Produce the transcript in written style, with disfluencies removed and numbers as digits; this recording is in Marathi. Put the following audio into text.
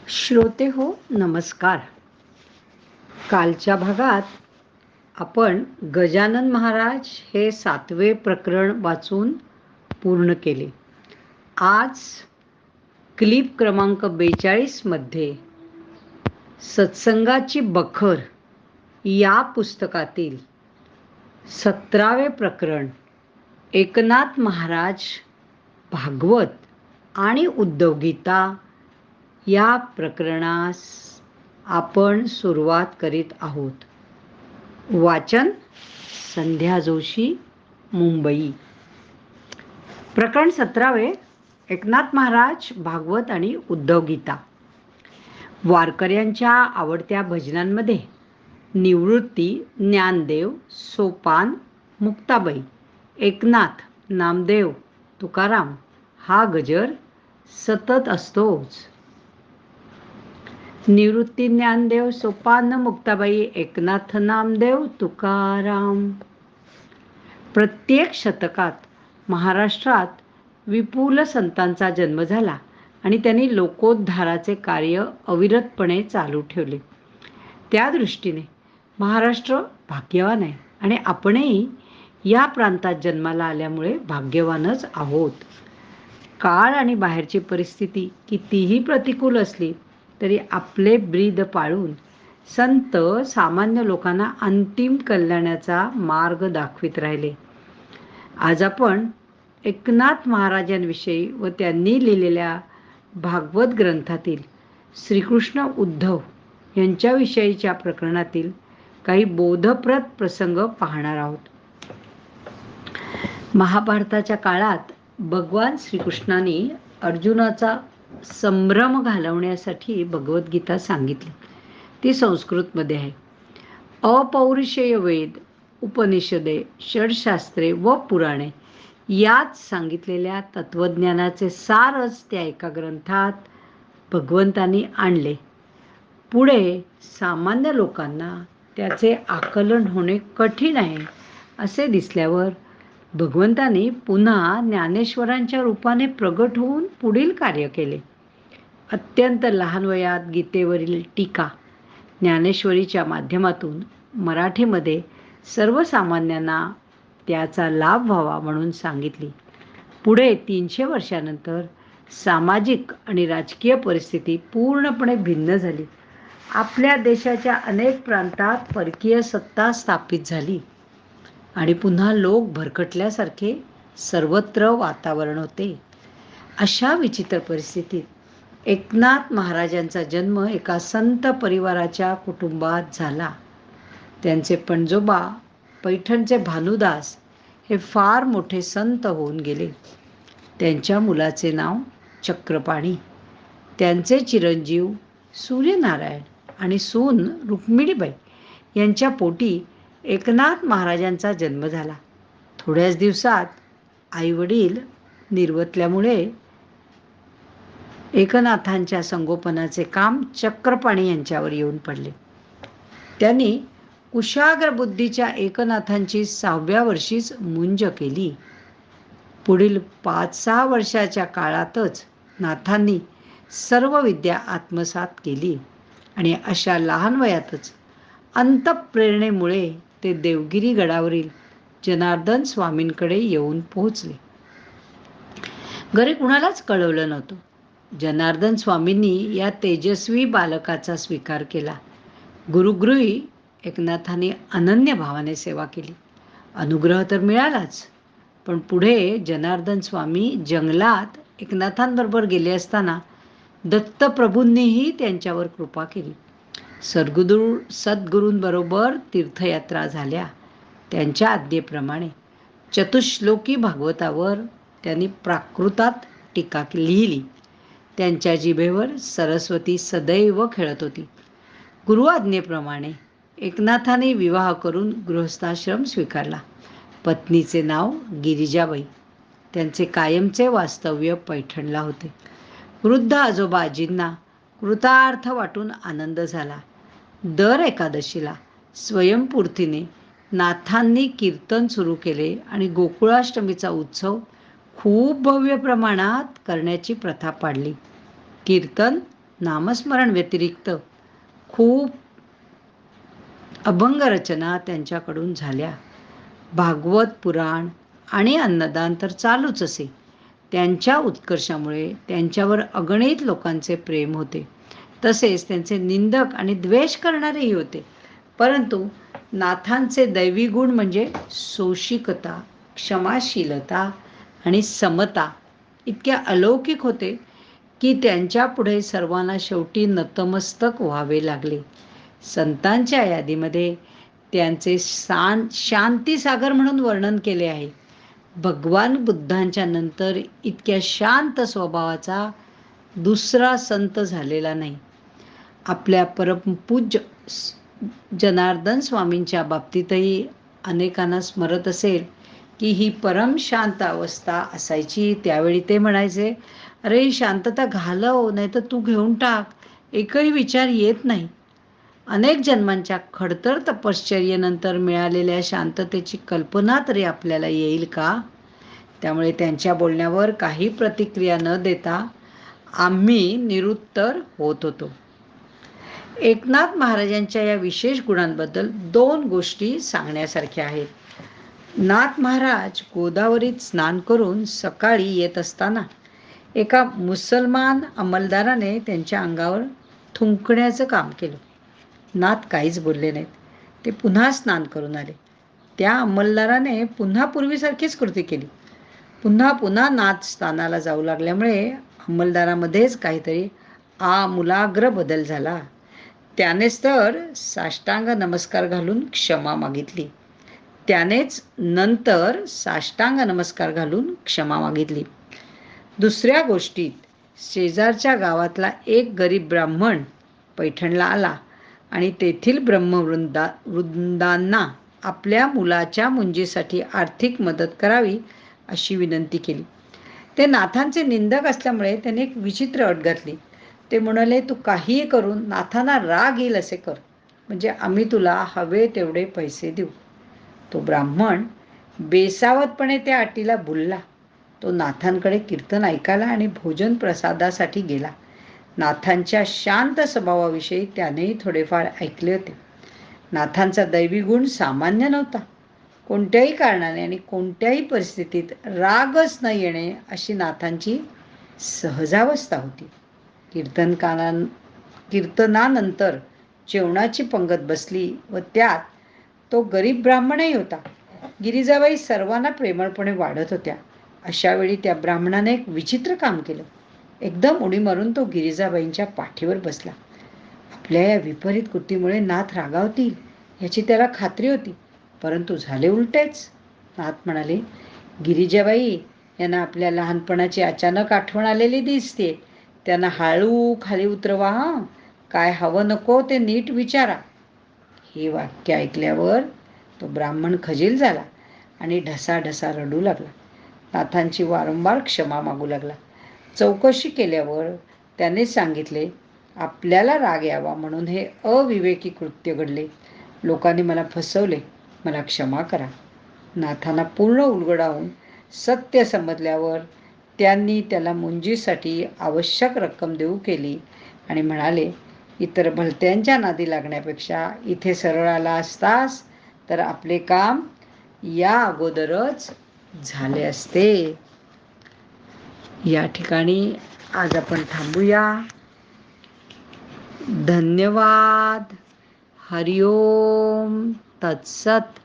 श्रोते हो, नमस्कार. कालच्या भागात आपण गजानन महाराज हे 7वे प्रकरण वाचून पूर्ण केले. आज क्लिप क्रमांक 42 मध्ये सत्संगाची बखर या पुस्तकातील 17वे प्रकरण एकनाथ महाराज भागवत आणि उद्धव गीता या प्रकरणास आपण सुरुवात करीत आहोत. वाचन संध्या जोशी, मुंबई. प्रकरण 17वे एकनाथ महाराज भागवत आणि उद्धव गीता. वारकऱ्यांच्या आवडत्या भजनांमध्ये निवृत्ती, ज्ञानदेव, सोपान, मुक्ताबाई, एकनाथ, नामदेव, तुकाराम हा गजर सतत असतोच. निवृत्ती, ज्ञानदेव, सोपान, मुक्ताबाई, एकनाथ, नामदेव, तुकाराम. प्रत्येक शतकात महाराष्ट्रात विपुल संतांचा जन्म झाला आणि त्यांनी लोकोद्धाराचे कार्य अविरतपणे चालू ठेवले. त्या दृष्टीने महाराष्ट्र भाग्यवान आहे आणि आपणही या प्रांतात जन्माला आल्यामुळे भाग्यवानच आहोत. काळ आणि बाहेरची परिस्थिती कितीही प्रतिकूल असली तरी आपले ब्रीद पाळून संत सामान्य लोकांना अंतिम कल्याणाचा मार्ग दाखवित राहिले. आज आपण एकनाथ महाराजांविषयी व त्यांनी लिहिलेल्या भागवत ग्रंथातील श्रीकृष्ण उद्धव यांच्याविषयीच्या प्रकरणातील काही बोधप्रद प्रसंग पाहणार आहोत. महाभारताच्या काळात भगवान श्रीकृष्णाने अर्जुनाचा संभ्रम घालवण्यासाठी भगवद्गीता सांगितली. ती संस्कृतमध्ये आहे. अपौरुषेय वेद, उपनिषदे, षडशास्त्रे व पुराणे यात सांगितलेल्या तत्वज्ञानाचे सारच त्या एका ग्रंथात भगवंतांनी आणले. पुढे सामान्य लोकांना त्याचे आकलन होणे कठीण आहे असे दिसल्यावर भगवंतांनी पुन्हा ज्ञानेश्वरांच्या रूपाने प्रगट होऊन पुढील कार्य केले. अत्यंत लहान वयात गीतेवरील टीका ज्ञानेश्वरीच्या माध्यमातून मराठीमध्ये सर्वसामान्यांना त्याचा लाभ व्हावा म्हणून सांगितली. पुढे 300 वर्षानंतर सामाजिक आणि राजकीय परिस्थिती पूर्णपणे भिन्न झाली. आपल्या देशाच्या अनेक प्रांतात परकीय सत्ता स्थापित झाली आणि पुन्हा लोक भरकटल्यासारखे सर्वत्र वातावरण होते. अशा विचित्र परिस्थितीत एकनाथ महाराजांचा जन्म एका संत परिवाराच्या कुटुंबात झाला. त्यांचे पणजोबा पैठणचे भानुदास हे फार मोठे संत होऊन गेले. त्यांच्या मुलाचे नाव चक्रपाणी. त्यांचे चिरंजीव सूर्यनारायण आणि सून रुक्मिणीबाई यांच्या पोटी एकनाथ महाराजांचा जन्म झाला. थोड्याच दिवसात आईवडील निर्वतल्यामुळे एकनाथांच्या संगोपनाचे काम चक्रपाणी यांच्यावर येऊन पडले. त्यांनी कुशाग्र बुद्धीच्या एकनाथांची 6व्या वर्षीच मुंज केली. पुढील 5-6 वर्षाच्या काळातच नाथांनी सर्व विद्या आत्मसात केली आणि अशा लहान वयातच अंतःप्रेरणेमुळे ते देवगिरी गडावरील जनार्दन स्वामींकडे येऊन पोहोचले. घरी कुणालाच कळवलं नव्हतं. जनार्दन स्वामींनी या तेजस्वी बालकाचा स्वीकार केला. गुरुगृही एकनाथांनी अनन्य भावाने सेवा केली. अनुग्रह तर मिळालाच, पण पुढे जनार्दन स्वामी जंगलात एकनाथांबरोबर गेले असताना दत्तप्रभूंनीही त्यांच्यावर कृपा केली. सद्गुरूंबरोबर तीर्थयात्रा झाल्या. त्यांच्या आज्ञेप्रमाणे चतुश्लोकी भागवतावर त्यांनी प्राकृतात टीका लिहिली. त्यांच्या जिभेवर सरस्वती सदैव खेळत होती. गुरु आज्ञेप्रमाणे एकनाथाने विवाह करून गृहस्थाश्रम स्वीकारला. पत्नीचे नाव गिरिजाबाई. त्यांचे कायमचे वास्तव्य पैठणला होते. वृद्ध आजोबा आजींना कृतार्थ वाटून आनंद झाला. दर एकादशीला स्वयंपूर्तीने नाथांनी कीर्तन सुरू केले आणि गोकुळाष्टमीचा उत्सव खूप भव्य प्रमाणात करण्याची प्रथा पाडली. कीर्तन नामस्मरण व्यतिरिक्त खूप अभंग रचना त्यांच्याकडून झाल्या. भागवत पुराण आणि अन्नदान तर चालूच असे. त्यांच्या उत्कर्षामुळे त्यांच्यावर अगणित लोकांचे प्रेम होते. तसेच त्यांचे निंदक आणि द्वेष करणारेही होते. परंतु नाथांचे दैवी गुण म्हणजे सोशिकता, क्षमाशीलता आणि समता इतक्या अलौकिक होते की त्यांच्या पुढे सर्वांना शेवटी नतमस्तक व्हावे लागले. संतांच्या यादीमध्ये त्यांचे शांतीसागर म्हणून वर्णन केले आहे. भगवान बुद्धांच्या नंतर इतक्या शांत स्वभावाचा दुसरा संत झालेला नाही. आपल्या परमपूज्य जनार्दन स्वामींच्या बाबतीतही अनेकांना स्मरत असेल की ही परम शांत अवस्था असायची. त्यावेळी ते म्हणायचे, अरे ही शांतता घालव, नाही तर तू घेऊन टाक, एकही विचार येत नाही. अनेक जन्मांच्या खडतर तपश्चर्येनंतर मिळालेल्या शांततेची कल्पना तरी आपल्याला येईल का? त्यामुळे त्यांच्या बोलण्यावर काही प्रतिक्रिया न देता आम्ही निरुत्तर होत होतो. एकनाथ महाराजांच्या या विशेष गुणांबद्दल 2 गोष्टी सांगण्यासारख्या आहेत. नाथ महाराज गोदावरीत स्नान करून सकाळी येत असताना एका मुसलमान अंमलदाराने त्यांच्या अंगावर थुंकण्याचं काम केलं. नाथ काहीच बोलले नाहीत. ते पुन्हा स्नान करून आले. त्या अंमलदाराने पुन्हा पूर्वीसारखीच कृती केली. पुन्हा पुन्हा नाथ स्नानाला जाऊ लागल्यामुळे अंमलदारामध्येच काहीतरी आमूलाग्र बदल झाला. त्यानेच तर साष्टांग नमस्कार घालून क्षमा मागितली. त्यानेच नंतर साष्टांग नमस्कार घालून क्षमा मागितली. दुसऱ्या गोष्टीत शेजारच्या गावातला एक गरीब ब्राह्मण पैठणला आला आणि तेथील ब्रह्मवृंदांना आपल्या मुलाच्या मुंजीसाठी आर्थिक मदत करावी अशी विनंती केली. ते नाथांचे निंदक असल्यामुळे त्याने एक विचित्र अट घातली. ते म्हणाले, तू काहीही करून नाथांना राग येईल असे कर, म्हणजे आम्ही तुला हवे तेवढे पैसे देऊ. तो ब्राह्मण बेसावतपणे त्या अटीला भुलला. तो नाथांकडे कीर्तन ऐकायला आणि भोजन प्रसादासाठी गेला. नाथांच्या शांत स्वभावाविषयी त्यानेही थोडेफार ऐकले होते. नाथांचा दैवी गुण सामान्य नव्हता. कोणत्याही कारणाने आणि कोणत्याही परिस्थितीत रागच न येणे अशी नाथांची सहजावस्था होती. कीर्तनानंतर जेवणाची पंगत बसली व त्यात तो गरीब ब्राह्मणही होता. गिरिजाबाई सर्वांना प्रेमळपणे वाढत होत्या. अशावेळी त्या ब्राह्मणाने एक विचित्र काम केलं. एकदम उडी मारून तो गिरिजाबाईंच्या पाठीवर बसला. आपल्या या विपरीत कृतीमुळे नाथ रागावतील याची त्याला खात्री होती, परंतु झाले उलटेच. नाथ म्हणाले, गिरिजाबाई यांना आपल्या लहानपणाची अचानक आठवण आलेली दिसते. त्यांना हळू खाली उतरवा. काय हवं नको ते नीट विचारा. हे वाक्य ऐकल्यावर तो ब्राह्मण खजील झाला आणि ढसाढसा रडू लागला. नाथांची वारंवार क्षमा मागू लागला. चौकशी केल्यावर त्याने सांगितले, आपल्याला राग यावा म्हणून हे अविवेकी कृत्य घडले. लोकांनी मला फसवले, मला क्षमा करा. नाथांना पूर्ण उलगडावून सत्य समजल्यावर त्यांनी त्याला मुंजीसाठी आवश्यक रक्कम देऊ केली आणि म्हणाले, इतर भलत्यांच्या नादी लागण्यापेक्षा इथे सरळ आला असतास तर आपले काम या अगोदरच झाले असते. या ठिकाणी आज आपण थांबूया. धन्यवाद. हरिओम तत्सत.